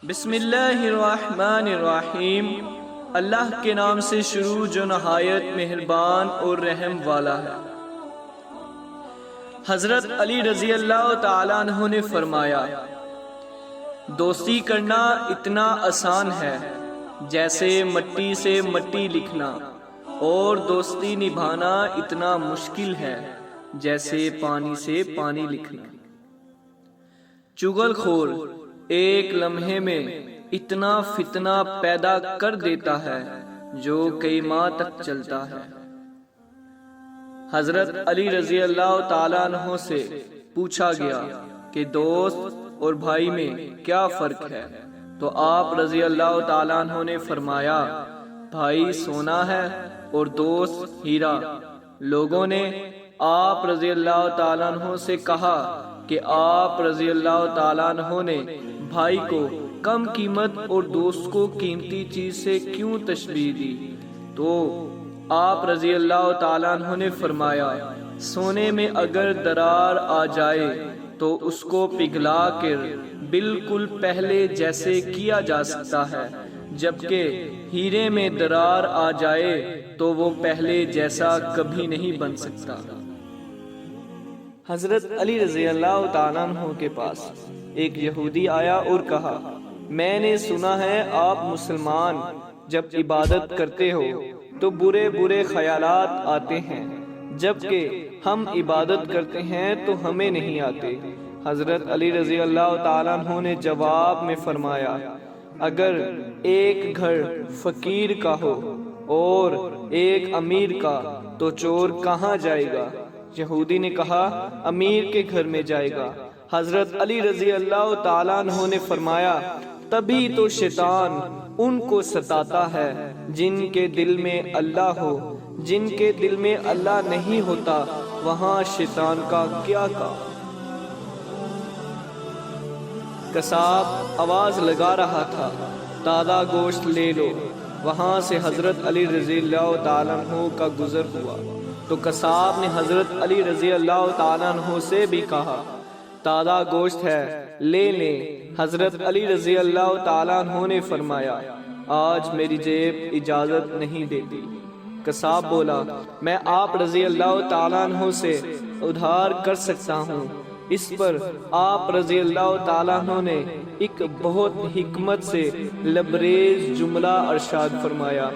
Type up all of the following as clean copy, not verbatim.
بسم اللہ الرحمن الرحیم۔ اللہ کے نام سے شروع جو نہایت مہربان اور رحم والا ہے۔ حضرت علی رضی اللہ تعالیٰ عنہ نے فرمایا، دوستی کرنا اتنا آسان ہے جیسے مٹی سے مٹی لکھنا، اور دوستی نبھانا اتنا مشکل ہے جیسے پانی سے پانی لکھنا۔ چغل خور ایک لمحے میں اتنا فتنہ پیدا کر دیتا ہے جو کئی ماہ تک چلتا ہے۔ حضرت علی رضی اللہ تعالیٰ عنہ سے پوچھا گیا کہ دوست اور بھائی میں کیا فرق ہے، تو آپ رضی اللہ تعالیٰ عنہ نے فرمایا، بھائی سونا ہے اور دوست ہیرا۔ لوگوں نے آپ رضی اللہ تعالیٰ عنہ سے کہا کہ آپ رضی اللہ تعالیٰ عنہ نے بھائی کو کم قیمت اور دوست کو قیمتی چیز سے کیوں تشبیہ دی؟ تو آپ رضی اللہ تعالیٰ عنہ نے فرمایا، سونے میں اگر درار آ جائے تو اس کو پگھلا کر بالکل پہلے جیسے کیا جا سکتا ہے، جبکہ ہیرے میں درار آ جائے تو وہ پہلے جیسا کبھی نہیں بن سکتا۔ حضرت علی رضی اللہ تعالیٰ عنہ کے پاس ایک یہودی آیا اور کہا، میں نے سنا ہے آپ مسلمان جب عبادت کرتے ہو تو برے برے خیالات آتے ہیں، جبکہ ہم عبادت کرتے ہیں تو ہمیں نہیں آتے۔ حضرت علی رضی اللہ تعالیٰ عنہ نے جواب میں فرمایا، اگر ایک گھر فقیر کا ہو اور ایک امیر کا تو چور کہاں جائے گا؟ یہودی نے کہا، امیر کے گھر میں جائے گا۔ حضرت علی رضی اللہ تعالیٰ عنہ نے فرمایا، تبھی تو شیطان ان کو ستاتا ہے جن کے دل میں اللہ ہو، جن کے دل میں اللہ نہیں ہوتا وہاں شیطان کا کیا کام۔ قصاب آواز لگا رہا تھا، تازہ گوشت لے لو۔ وہاں سے حضرت علی رضی اللہ تعالیٰ عنہ کا گزر ہوا تو قصاب نے حضرت علی رضی اللہ تعالیٰ عنہ سے بھی کہا، تازہ گوشت ہے، لے لیں۔ حضرت علی رضی اللہ تعالیٰ عنہ نے فرمایا، آج میری جیب اجازت نہیں دیتی۔ قصاب بولا، میں آپ رضی اللہ تعالیٰ عنہ سے ادھار کر سکتا ہوں۔ اس پر آپ رضی اللہ تعالیٰ عنہ نے ایک بہت حکمت سے لبریز جملہ ارشاد فرمایا،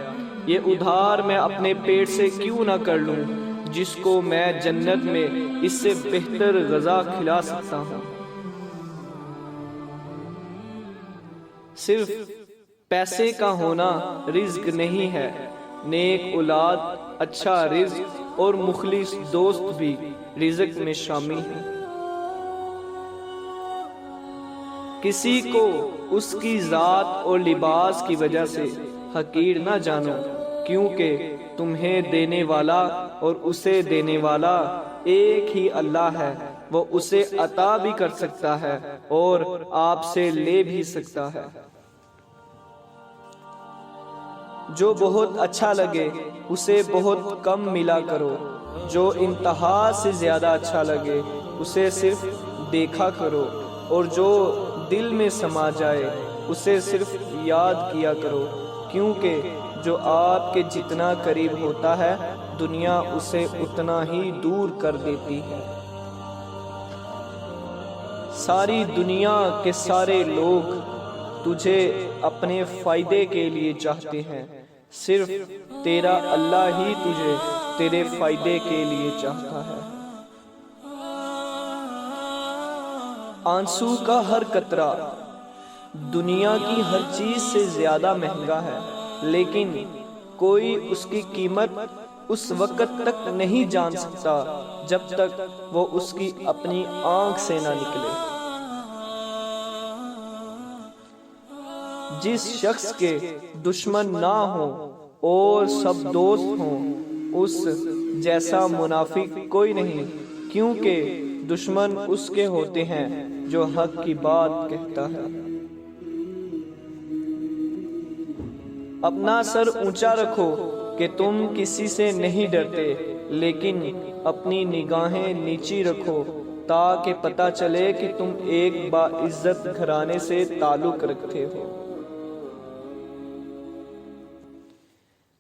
یہ ادھار میں اپنے پیٹ سے کیوں نہ کر لوں جس کو میں جنت میں اس سے بہتر غذا کھلا سکتا ہوں۔ صرف پیسے کا ہونا رزق نہیں ہے، نیک اولاد، اچھا رزق اور مخلص دوست بھی رزق میں شامل ہیں۔ کسی کو اس کی ذات اور لباس کی وجہ سے حقیر نہ جانو، کیونکہ تمہیں دینے والا اور اسے دینے والا ایک ہی اللہ ہے۔ وہ اسے عطا بھی کر سکتا ہے اور آپ سے لے بھی سکتا ہے۔ جو بہت اچھا لگے اسے بہت کم ملا کرو، جو انتہا سے زیادہ اچھا لگے اسے صرف دیکھا کرو، اور جو دل میں سما جائے اسے صرف یاد کیا کرو، کیونکہ جو آپ کے جتنا قریب ہوتا ہے دنیا اسے اتنا ہی دور کر دیتی ہے۔ ساری دنیا کے سارے لوگ تجھے اپنے فائدے کے لیے چاہتے ہیں، صرف تیرا اللہ ہی تجھے تیرے فائدے کے لیے چاہتا ہے۔ آنسو کا ہر قطرہ دنیا کی ہر چیز سے زیادہ مہنگا ہے، لیکن کوئی اس کی قیمت اس وقت تک نہیں جان سکتا جب تک وہ اس کی اپنی آنکھ سے نہ نکلے۔ جس شخص کے دشمن نہ ہوں اور سب دوست ہوں، اس جیسا منافق کوئی نہیں، کیونکہ دشمن اس کے ہوتے ہیں جو حق کی بات کہتا ہے۔ اپنا سر اونچا رکھو کہ تم کسی سے نہیں ڈرتے، لیکن اپنی نگاہیں نیچی رکھو تاکہ پتہ چلے کہ تم ایک باعزت گھرانے سے تعلق رکھتے ہو۔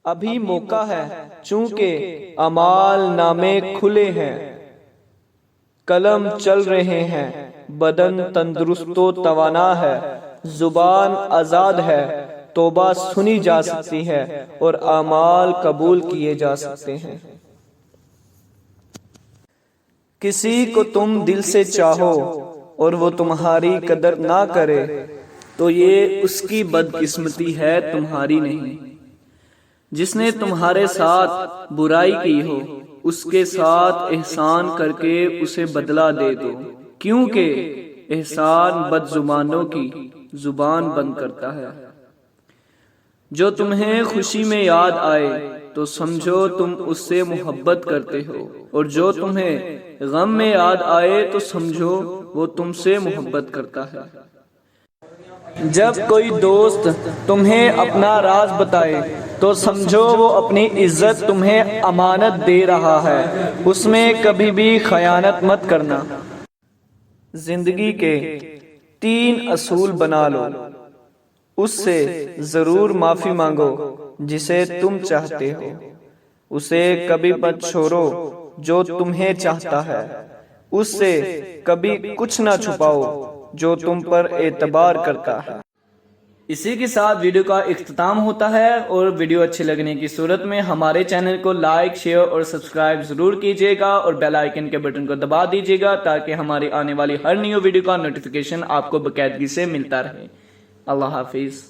ابھی موقع ہے، چونکہ اعمال نامے کھلے ہیں، قلم چل رہے ہیں، بدن تندرست و توانا ہے، زبان آزاد ہے، توبہ سنی جا سکتی ہے اور اعمال قبول کیے جا سکتے ہیں۔ کسی کو تم دل سے چاہو اور وہ تمہاری قدر نہ کرے تو یہ اس کی بدقسمتی ہے، تمہاری نہیں۔ جس نے تمہارے ساتھ برائی کی ہو اس کے ساتھ احسان کر کے اسے بدلہ دے دو، کیونکہ احسان بد زبانوں کی زبان بند کرتا ہے۔ جو تمہیں خوشی میں یاد آئے تو سمجھو تم اس سے محبت کرتے ہو، اور جو تمہیں غم میں یاد آئے تو سمجھو وہ تم سے محبت کرتا ہے۔ جب کوئی دوست تمہیں اپنا راز بتائے تو سمجھو وہ اپنی عزت تمہیں امانت دے رہا ہے، اس میں کبھی بھی خیانت مت کرنا۔ زندگی کے 3 اصول بنا لو، اس سے ضرور معافی مانگو جسے تم چاہتے ہو، اسے کبھی مت چھوڑو جو تمہیں چاہتا ہے، اس سے کبھی کچھ نہ چھپاؤ جو تم پر اعتبار کرتا ہے۔ اسی کے ساتھ ویڈیو کا اختتام ہوتا ہے، اور ویڈیو اچھے لگنے کی صورت میں ہمارے چینل کو لائک، شیئر اور سبسکرائب ضرور کیجیے گا، اور بیل آئیکن کے بٹن کو دبا دیجیے گا تاکہ ہماری آنے والی ہر نیو ویڈیو کا نوٹیفیکیشن آپ کو باقاعدگی سے ملتا رہے۔ اللہ حافظ۔